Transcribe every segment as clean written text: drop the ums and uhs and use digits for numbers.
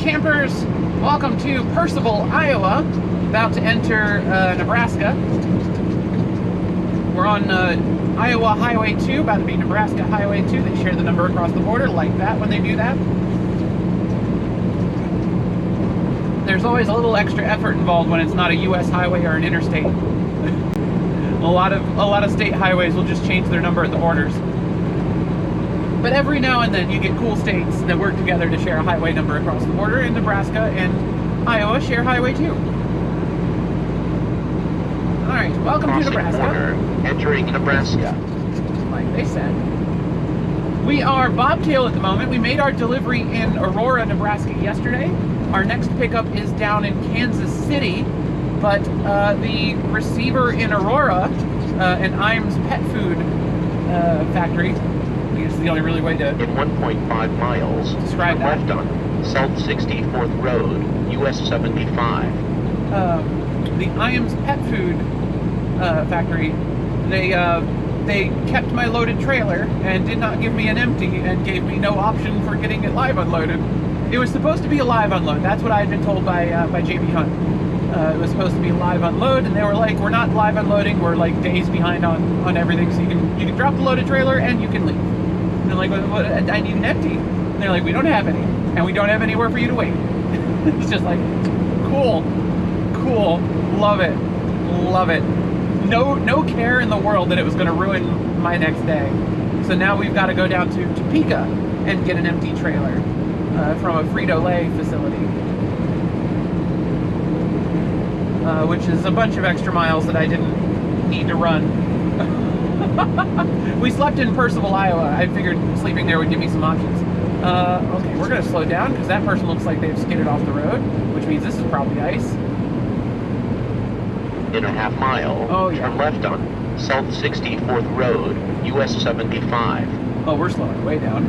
campers, welcome to Percival, Iowa. About to enter Nebraska. We're on Iowa Highway 2, about to be Nebraska Highway 2. They share the number across the border like that when they do that. There's always a little extra effort involved when it's not a U.S. highway or an interstate. a lot of state highways will just change their number at the borders. But every now and then you get cool states that work together to share a highway number across the border, and Nebraska and Iowa share Highway 2. Alright, welcome to Nebraska. Corner, entering Nebraska. Like they said. We are bobtail at the moment. We made our delivery in Aurora, Nebraska yesterday. Our next pickup is down in Kansas City, but the receiver in Aurora, an Iams pet food factory, I guess the only really way to in 1.5 miles, describe that. left on South 64th Road, US 75. The Iams pet food factory, they kept my loaded trailer and did not give me an empty and gave me no option for getting it live unloaded. It was supposed to be a live unload. That's what I had been told by Jamie Hunt. It was supposed to be a live unload, and they were like, we're not live unloading, we're like days behind on everything, so you can drop the loaded trailer and you can leave. And they're like, what, I need an empty. And they're like, we don't have any, and we don't have anywhere for you to wait. It's just like, cool, love it. No care in the world that it was going to ruin my next day. So now we've got to go down to Topeka and get an empty trailer from a Frito-Lay facility. Which is a bunch of extra miles that I didn't need to run. We slept in Percival, Iowa. I figured sleeping there would give me some options. Okay, we're going to slow down because that person looks like they've skidded off the road, which means this is probably ice. In a half mile, turn left on South 64th Road, US 75. Oh, we're slowing way down.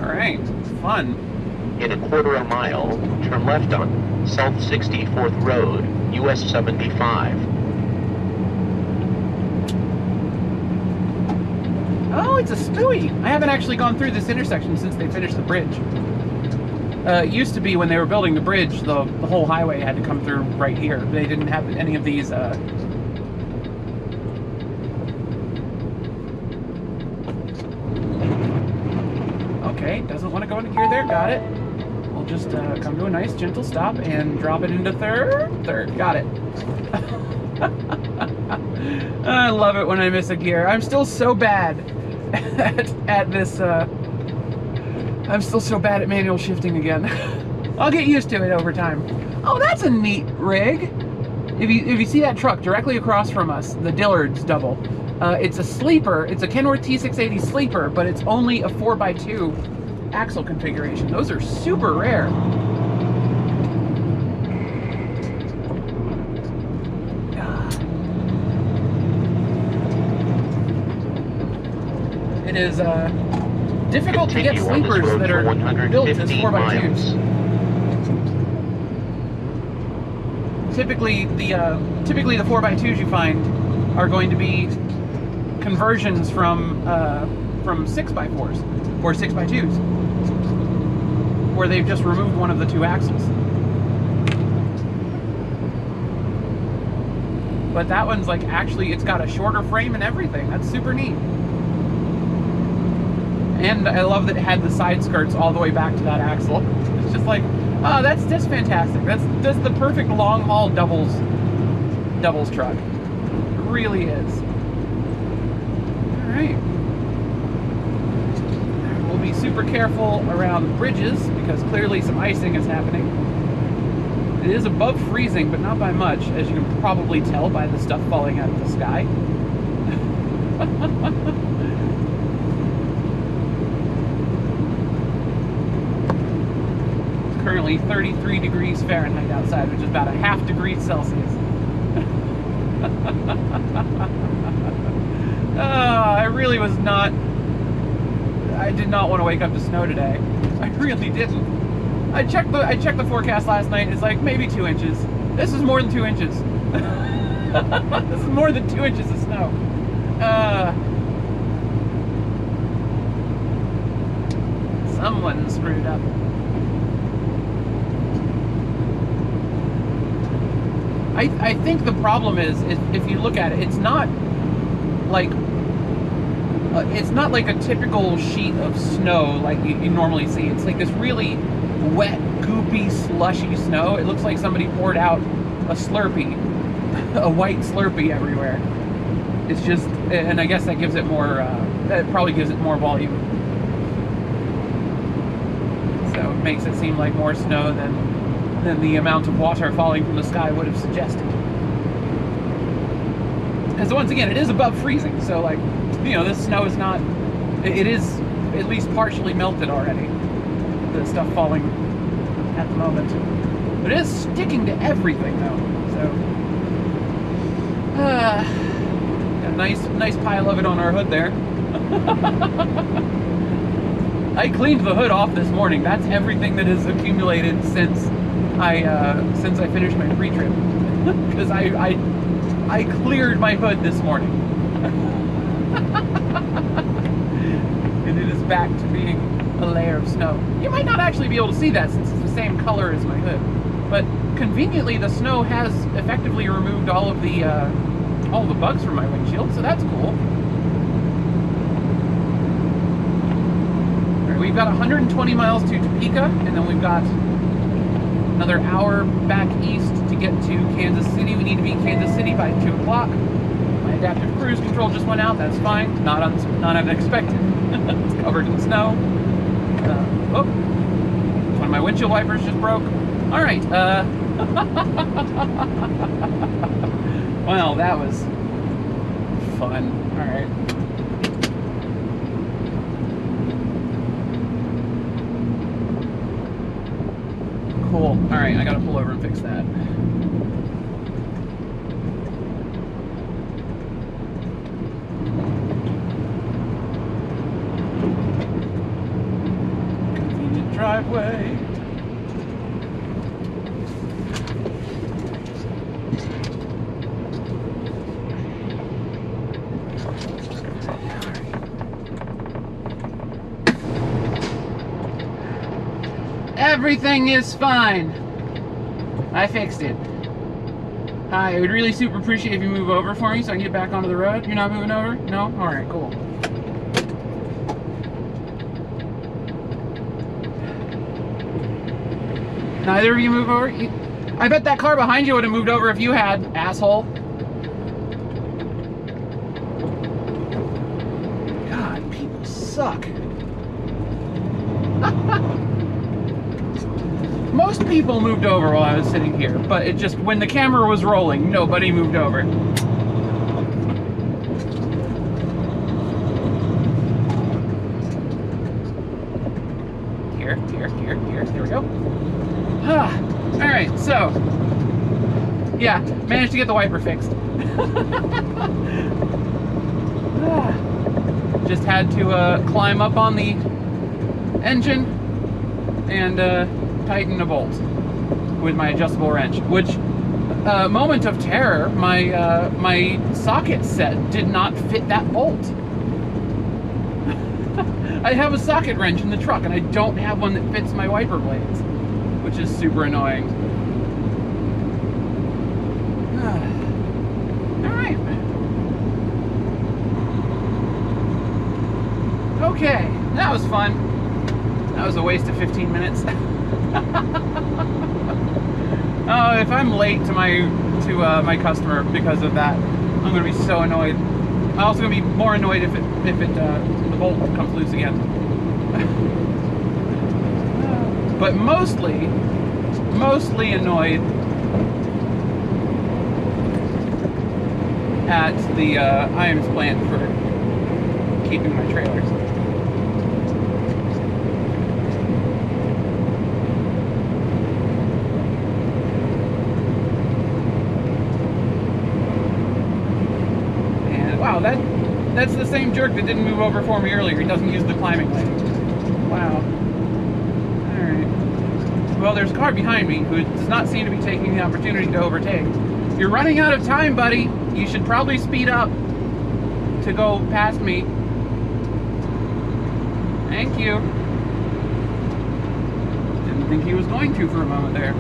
Alright, fun. In a quarter of a mile, turn left on South 64th Road, US 75. Oh, it's a spooey. I haven't actually gone through this intersection since they finished the bridge. It used to be when they were building the bridge, the whole highway had to come through right here. They didn't have any of these Okay, doesn't want to go into gear there, got it. We'll just come to a nice gentle stop and drop it into third, got it. I love it when I miss a gear. I'm still so bad at this, I'm still so bad at manual shifting again. I'll get used to it over time. Oh, that's a neat rig. If you see that truck directly across from us, the Dillard's double, it's a sleeper. It's a Kenworth T680 sleeper, but it's only a 4x2 axle configuration. Those are super rare. It is difficult to get sleepers that are built as 4x2s. Typically the 4x2s you find are going to be conversions from 6x4s or 6x2s, where they've just removed one of the two axles. But that one's like, actually, it's got a shorter frame and everything. That's super neat. And I love that it had the side skirts all the way back to that axle. It's just like, oh, that's just fantastic. That's the perfect long haul doubles truck. It really is. All right. We'll be super careful around bridges because clearly some icing is happening. It is above freezing, but not by much, as you can probably tell by the stuff falling out of the sky. Currently 33 degrees Fahrenheit outside, which is about a ½ degree Celsius. I did not want to wake up to snow today. I really didn't. I checked the forecast last night. It's like maybe 2 inches. This is more than 2 inches. This is more than 2 inches of snow. Someone screwed up. I think the problem is if you look at it, it's not like a typical sheet of snow like you normally see. It's like this really wet, goopy, slushy snow. It looks like somebody poured out a Slurpee, a white Slurpee everywhere. It's just, and I guess that gives it more, that probably gives it more volume. So it makes it seem like more snow than the amount of water falling from the sky would have suggested. Because once again, it is above freezing, so like, you know, this snow is not, it is at least partially melted already, the stuff falling at the moment. But it is sticking to everything though, so. Got a nice pile of it on our hood there. I cleaned the hood off this morning. That's everything that has accumulated since I finished my pre-trip. Because I cleared my hood this morning. And it is back to being a layer of snow. You might not actually be able to see that since it's the same color as my hood. But conveniently, the snow has effectively removed all the bugs from my windshield, so that's cool. All right, we've got 120 miles to Topeka, and then we've got another hour back east to get to Kansas City. We need to be in Kansas City by 2 o'clock. My adaptive cruise control just went out. That's fine. Not unexpected. It's covered in snow. One of my windshield wipers just broke. All right. Well, that was fun. All right. Cool. All right, I gotta pull over and fix that. Convenient driveway. Everything is fine. I fixed it. Hi, I would really super appreciate if you move over for me so I can get back onto the road. You're not moving over? No? Alright, cool. Neither of you move over? I bet that car behind you would have moved over if you had, asshole. God, people suck. Most people moved over while I was sitting here, but it just, when the camera was rolling, nobody moved over. Here, there we go. Alright, so, yeah, managed to get the wiper fixed. Just had to climb up on the engine and tighten a bolt with my adjustable wrench, which moment of terror, my socket set did not fit that bolt. I have a socket wrench in the truck and I don't have one that fits my wiper blades, which is super annoying. Alright. Okay, that was fun. That was a waste of 15 minutes. Oh, if I'm late to my customer because of that, I'm gonna be so annoyed. I'm also gonna be more annoyed if the bolt comes loose again. But mostly annoyed at the IAMS plant for keeping my trailers. Wow, that's the same jerk that didn't move over for me earlier. He doesn't use the climbing lane. Wow. Alright. Well, there's a car behind me who does not seem to be taking the opportunity to overtake. You're running out of time, buddy. You should probably speed up to go past me. Thank you. Didn't think he was going to for a moment there.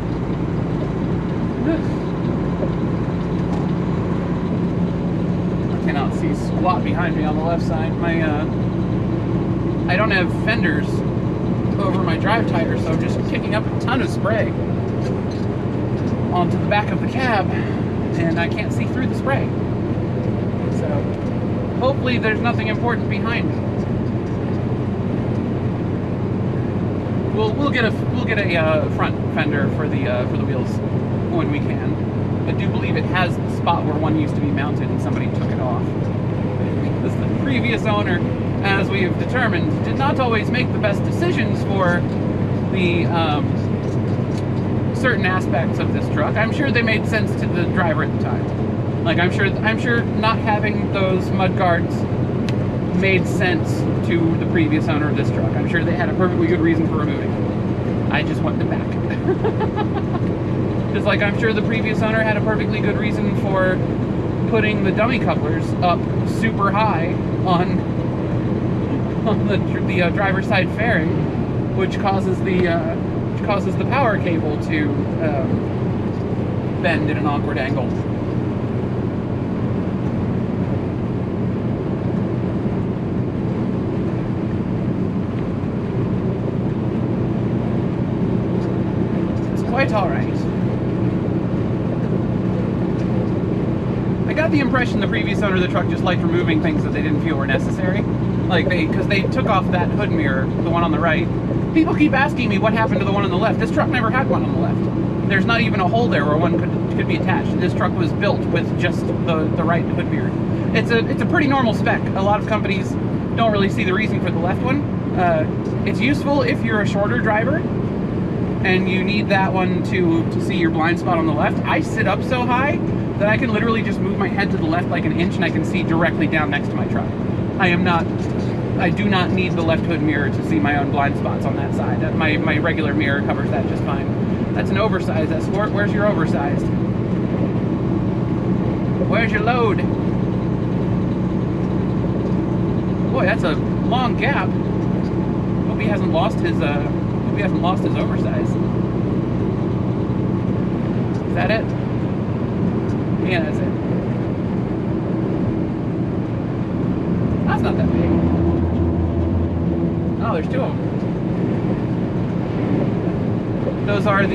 I cannot see squat behind me on the left side. I don't have fenders over my drive tires, so I'm just kicking up a ton of spray onto the back of the cab, and I can't see through the spray. So hopefully there's nothing important behind me. We'll get a front fender for the wheels when we can. I do believe it has the spot where one used to be mounted and somebody took it off. Because the previous owner, as we have determined, did not always make the best decisions for the certain aspects of this truck. I'm sure they made sense to the driver at the time. Like I'm sure not having those mud guards made sense to the previous owner of this truck. I'm sure they had a perfectly good reason for removing it. I just want them back. Just like I'm sure the previous owner had a perfectly good reason for putting the dummy couplers up super high on the driver's side fairing, which causes the power cable to bend at an awkward angle. Quite all right. I got the impression the previous owner of the truck just liked removing things that they didn't feel were necessary. Like because they took off that hood mirror, the one on the right. People keep asking me what happened to the one on the left. This truck never had one on the left. There's not even a hole there where one could be attached. This truck was built with just the right hood mirror. It's a pretty normal spec. A lot of companies don't really see the reason for the left one. It's useful if you're a shorter driver and you need that one to see your blind spot on the left. I sit up so high that I can literally just move my head to the left like an inch and I can see directly down next to my truck. I do not need the left hood mirror to see my own blind spots on that side. My regular mirror covers that just fine. That's an oversized Escort. Where's your oversized? Where's your load? Boy, that's a long gap. Hope he hasn't lost his oversize. Is that it? Yeah, that's it. That's not that big. Oh, there's two of them. Those are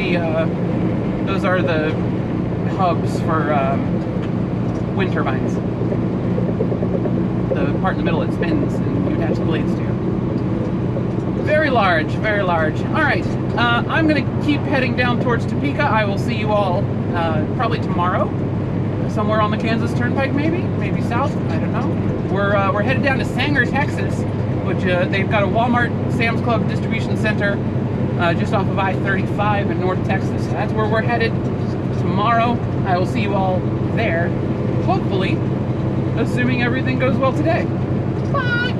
the hubs for wind turbines. The part in the middle that spins and you attach the blades to. Very large, very large. All right, I'm gonna keep heading down towards Topeka. I will see you all probably tomorrow, somewhere on the Kansas Turnpike, maybe south. I don't know. We're headed down to Sanger, Texas, which they've got a Walmart Sam's Club distribution center just off of I-35 in North Texas. That's where we're headed tomorrow. I will see you all there, hopefully, assuming everything goes well today. Bye.